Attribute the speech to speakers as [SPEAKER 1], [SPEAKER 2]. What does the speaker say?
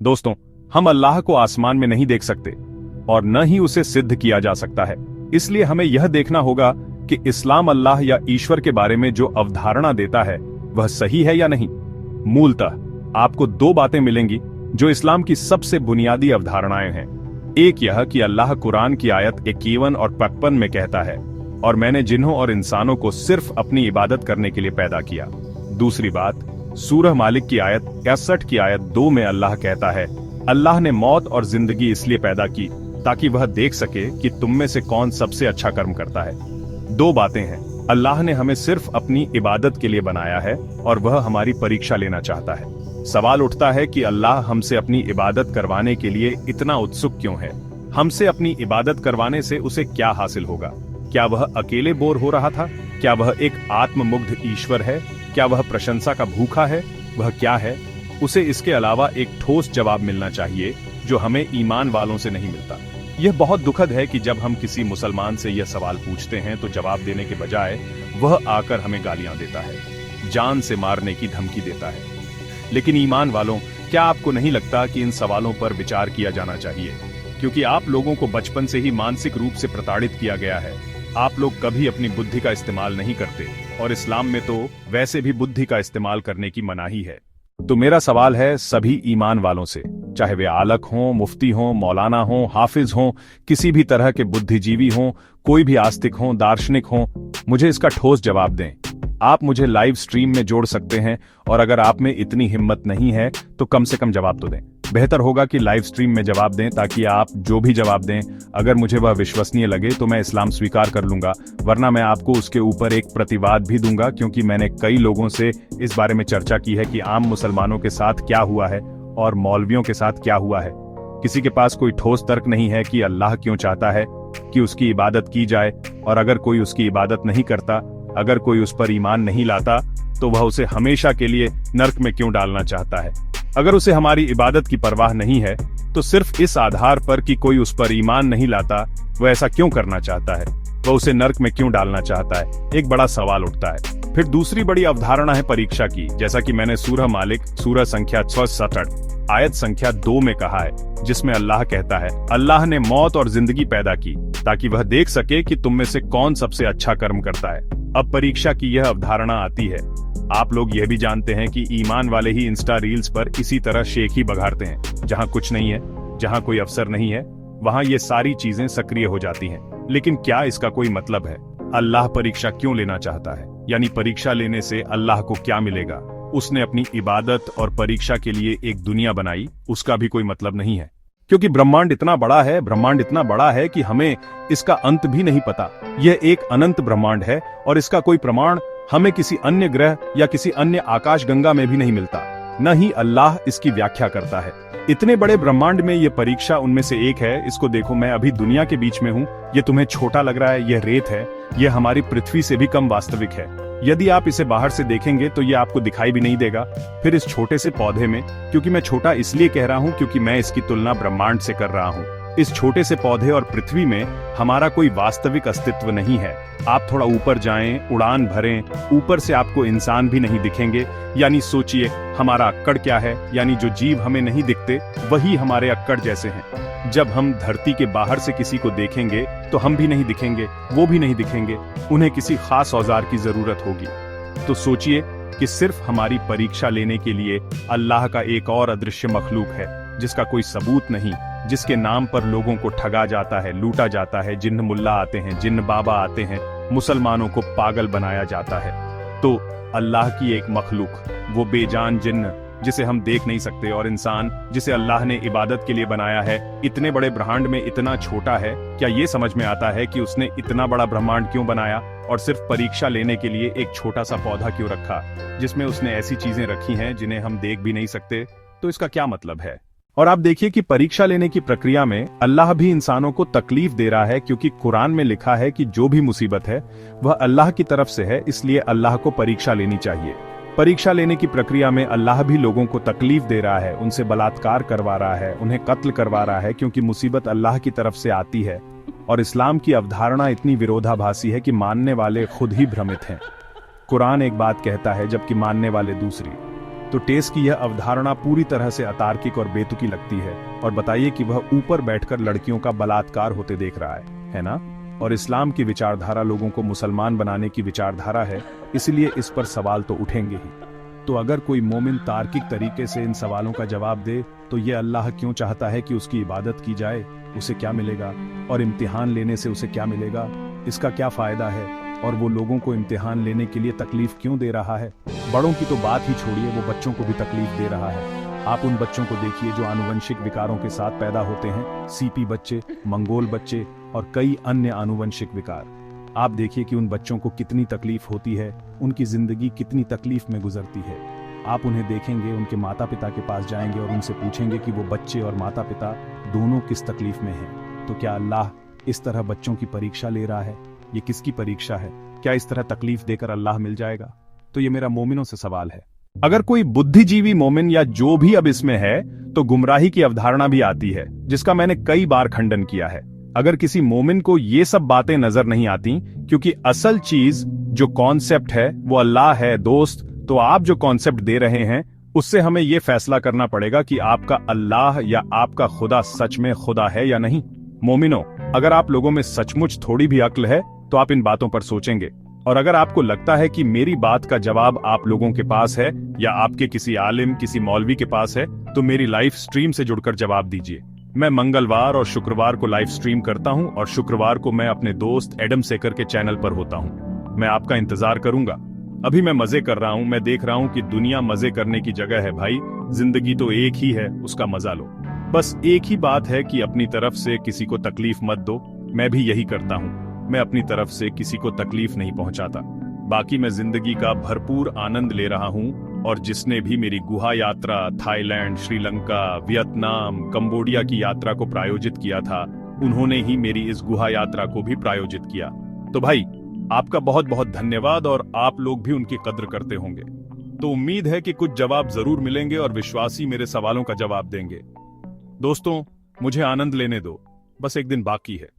[SPEAKER 1] दोस्तों, हम अल्लाह को आसमान में नहीं देख सकते और न ही उसे सिद्ध किया जा सकता है। इसलिए हमें यह देखना होगा कि इस्लाम अल्लाह या ईश्वर के बारे में जो अवधारणा देता है वह सही है या नहीं। मूलतः आपको दो बातें मिलेंगी जो इस्लाम की सबसे बुनियादी अवधारणाएं हैं। एक यह कि अल्लाह कुरान की आयत 51 और 55 में कहता है, और मैंने जिन्हों और इंसानों को सिर्फ अपनी इबादत करने के लिए पैदा किया। दूसरी बात, सूरह मालिक की आयत 61 की आयत 2 में अल्लाह कहता है, अल्लाह ने मौत और जिंदगी इसलिए पैदा की ताकि वह देख सके कि तुम में से कौन सबसे अच्छा कर्म करता है। दो बातें हैं, अल्लाह ने हमें सिर्फ अपनी इबादत के लिए बनाया है और वह हमारी परीक्षा लेना चाहता है। सवाल उठता है कि अल्लाह हमसे अपनी इबादत करवाने के लिए इतना उत्सुक क्यों है? हमसे अपनी इबादत करवाने से उसे क्या हासिल होगा? क्या वह अकेले बोर हो रहा था? क्या वह एक आत्ममुग्ध ईश्वर है? क्या वह प्रशंसा का भूखा है? वह क्या है? उसे इसके अलावा एक ठोस जवाब मिलना चाहिए जो हमें ईमान वालों से नहीं मिलता। यह बहुत दुखद है कि जब हम किसी मुसलमान से यह सवाल पूछते हैं तो जवाब देने के बजाय वह आकर हमें गालियां देता है, जान से मारने की धमकी देता है। लेकिन ईमान वालों, क्या आपको नहीं लगता कि इन सवालों पर विचार किया जाना चाहिए? क्योंकि आप लोगों को बचपन से ही मानसिक रूप से प्रताड़ित किया गया है। आप लोग कभी अपनी बुद्धि का इस्तेमाल नहीं करते और इस्लाम में तो वैसे भी बुद्धि का इस्तेमाल करने की मनाही है। तो मेरा सवाल है सभी ईमान वालों से, चाहे वे आलक हों, मुफ्ती हों, मौलाना हों, हाफिज हों, किसी भी तरह के बुद्धिजीवी हों, कोई भी आस्तिक हों, दार्शनिक हों, मुझे इसका ठोस जवाब दें। आप मुझे लाइव स्ट्रीम में जोड़ सकते हैं और अगर आप में इतनी हिम्मत नहीं है तो कम से कम जवाब तो दें। बेहतर होगा कि लाइव स्ट्रीम में जवाब दें ताकि आप जो भी जवाब दें, अगर मुझे वह विश्वसनीय लगे तो मैं इस्लाम स्वीकार कर लूंगा, वरना मैं आपको उसके ऊपर एक प्रतिवाद भी दूंगा। क्योंकि मैंने कई लोगों से इस बारे में चर्चा की है कि आम मुसलमानों के साथ क्या हुआ है और मौलवियों के साथ क्या हुआ है। किसी के पास कोई ठोस तर्क नहीं है कि अल्लाह क्यों चाहता है कि उसकी इबादत की जाए, और अगर कोई उसकी इबादत नहीं करता, अगर कोई उस पर ईमान नहीं लाता, तो वह उसे हमेशा के लिए नर्क में क्यों डालना चाहता है। अगर उसे हमारी इबादत की परवाह नहीं है तो सिर्फ इस आधार पर कि कोई उस पर ईमान नहीं लाता, वह ऐसा क्यों करना चाहता है? वह उसे नर्क में क्यों डालना चाहता है? एक बड़ा सवाल उठता है। फिर दूसरी बड़ी अवधारणा है परीक्षा की। जैसा कि मैंने सूरह मालिक सूरह संख्या 67 आयत संख्या 2 में कहा है, जिसमें अल्लाह कहता है, अल्लाह ने मौत और जिंदगी पैदा की ताकि वह देख सके कि तुम में से कौन सबसे अच्छा कर्म करता है। अब परीक्षा की यह अवधारणा आती है। आप लोग यह भी जानते हैं कि ईमान वाले ही इंस्टा रील्स पर इसी तरह शेख ही बघारते हैं। जहां कुछ नहीं है, जहां कोई अवसर नहीं है, वहां ये सारी चीजें सक्रिय हो जाती हैं। लेकिन क्या इसका कोई मतलब है? अल्लाह परीक्षा क्यों लेना चाहता है? यानी परीक्षा लेने से अल्लाह को क्या मिलेगा? उसने अपनी इबादत और परीक्षा के लिए एक दुनिया बनाई, उसका भी कोई मतलब नहीं है। क्योंकि ब्रह्मांड इतना बड़ा है कि हमें इसका अंत भी नहीं पता। यह एक अनंत ब्रह्मांड है और इसका कोई प्रमाण हमें किसी अन्य ग्रह या किसी अन्य आकाशगंगा में भी नहीं मिलता, न ही अल्लाह इसकी व्याख्या करता है। इतने बड़े ब्रह्मांड में ये परीक्षा उनमें से एक है। इसको देखो, मैं अभी दुनिया के बीच में हूँ, ये तुम्हें छोटा लग रहा है, यह रेत है, यह हमारी पृथ्वी से भी कम वास्तविक है। यदि आप इसे बाहर से देखेंगे तो ये आपको दिखाई भी नहीं देगा। फिर इस छोटे से पौधे में, क्योंकि मैं छोटा इसलिए कह रहा हूँ क्योंकि मैं इसकी तुलना ब्रह्मांड से कर रहा हूँ, इस छोटे से पौधे और पृथ्वी में हमारा कोई वास्तविक अस्तित्व नहीं है। आप थोड़ा ऊपर जाएं, उड़ान भरें, ऊपर से आपको इंसान भी नहीं दिखेंगे। यानी सोचिए, हमारा अक्कड़ क्या है? यानी जो जीव हमें नहीं दिखते वही हमारे अक्कड़ जैसे हैं। जब हम धरती के बाहर से किसी को देखेंगे तो हम भी नहीं दिखेंगे, वो भी नहीं दिखेंगे, उन्हें किसी खास औजार की जरूरत होगी। तो सोचिए कि सिर्फ हमारी परीक्षा लेने के लिए अल्लाह का एक और अदृश्य मखलूक है, जिसका कोई सबूत नहीं, जिसके नाम पर लोगों को ठगा जाता है, लूटा जाता है, जिन्न मुल्ला आते हैं, जिन्न बाबा आते हैं, मुसलमानों को पागल बनाया जाता है। तो अल्लाह की एक मखलूक, वो बेजान जिन्न जिसे हम देख नहीं सकते, और इंसान जिसे अल्लाह ने इबादत के लिए बनाया है, इतने बड़े ब्रह्मांड में इतना छोटा है। क्या ये समझ में आता है कि उसने इतना बड़ा ब्रह्मांड क्यों बनाया और सिर्फ परीक्षा लेने के लिए एक छोटा सा पौधा क्यों रखा, जिसमें उसने ऐसी चीजें रखी हैं जिन्हें हम देख भी नहीं सकते? तो इसका क्या मतलब है? और आप देखिए कि परीक्षा लेने की प्रक्रिया में अल्लाह भी इंसानों को तकलीफ दे रहा है, क्योंकि कुरान में लिखा है कि जो भी मुसीबत है वह अल्लाह की तरफ से है, इसलिए अल्लाह को परीक्षा लेनी चाहिए। परीक्षा लेने की प्रक्रिया में अल्लाह भी लोगों को तकलीफ दे रहा है, उनसे बलात्कार करवा रहा है, उन्हें कत्ल करवा रहा है, क्योंकि मुसीबत अल्लाह की तरफ से आती है। और इस्लाम की अवधारणा इतनी विरोधाभासी है कि मानने वाले खुद ही भ्रमित हैं। कुरान एक बात कहता है जबकि मानने वाले दूसरी। तो टेस की यह अवधारणा पूरी तरह से अतार्किक और बेतुकी लगती है। और बताइए कि वह ऊपर बैठकर लड़कियों का बलात्कार होते देख रहा है ना? और इस्लाम की विचारधारा लोगों को मुसलमान बनाने की विचारधारा है, इसलिए इस पर सवाल तो उठेंगे ही। तो अगर कोई मोमिन तार्किक तरीके से इन सवालों का जवाब दे तो ये अल्लाह क्यों चाहता है कि उसकी इबादत की जाए, उसे क्या मिलेगा, और इम्तिहान लेने से उसे क्या मिलेगा, इसका क्या फायदा है, और वो लोगों को इम्तिहान लेने के लिए तकलीफ क्यों दे रहा है? बड़ों की तो बात ही छोड़िए, वो बच्चों को भी तकलीफ दे रहा है। आप उन बच्चों को देखिए जो आनुवंशिक विकारों के साथ पैदा होते हैं, सीपी बच्चे, मंगोल बच्चे और कई अन्य आनुवंशिक विकार। आप देखिए कि उन बच्चों को कितनी तकलीफ होती है, उनकी जिंदगी कितनी तकलीफ में गुजरती है। आप उन्हें देखेंगे, उनके माता पिता के पास जाएंगे और उनसे पूछेंगे कि वो बच्चे और माता पिता दोनों किस तकलीफ में हैं। तो क्या अल्लाह इस तरह बच्चों की परीक्षा ले रहा है? ये किसकी परीक्षा है? क्या इस तरह तकलीफ देकर अल्लाह मिल जाएगा? तो ये मेरा मोमिनों से सवाल है। अगर कोई बुद्धिजीवी मोमिन या जो भी अब इसमें है, तो गुमराही की अवधारणा भी आती है, जिसका मैंने कई बार खंडन किया है। अगर किसी मोमिन को ये सब बातें नजर नहीं आती, क्योंकि असल चीज जो कॉन्सेप्ट है वो अल्लाह है दोस्त, तो आप जो कॉन्सेप्ट दे रहे हैं उससे हमें यह फैसला करना पड़ेगा कि आपका अल्लाह या आपका खुदा सच में खुदा है या नहीं। मोमिनो, अगर आप लोगों में सचमुच थोड़ी भी अक्ल है तो आप इन बातों पर सोचेंगे। और अगर आपको लगता है कि मेरी बात का जवाब आप लोगों के पास है या आपके किसी आलिम, किसी मौलवी के पास है, तो मेरी लाइव स्ट्रीम से जुड़कर जवाब दीजिए। मैं मंगलवार और शुक्रवार को लाइव स्ट्रीम करता हूं और शुक्रवार को मैं अपने दोस्त एडम सेकर के चैनल पर होता हूं। मैं आपका इंतजार करूंगा। अभी मैं मजे कर रहा हूं, मैं देख रहा हूं कि दुनिया मजे करने की जगह है भाई। जिंदगी तो एक ही है, उसका मजा लो। बस एक ही बात है कि अपनी तरफ से किसी को तकलीफ मत दो। मैं भी यही करता हूं, मैं अपनी तरफ से किसी को तकलीफ नहीं पहुंचाता। बाकी मैं जिंदगी का भरपूर आनंद ले रहा हूं, और जिसने भी मेरी गुहा यात्रा थाईलैंड, श्रीलंका, वियतनाम, कंबोडिया की यात्रा को प्रायोजित किया था, उन्होंने ही मेरी इस गुहा यात्रा को भी प्रायोजित किया। तो भाई, आपका बहुत बहुत धन्यवाद, और आप लोग भी उनकी कद्र करते होंगे। तो उम्मीद है कि कुछ जवाब जरूर मिलेंगे और विश्वासी मेरे सवालों का जवाब देंगे। दोस्तों, मुझे आनंद लेने दो, बस एक दिन बाकी है।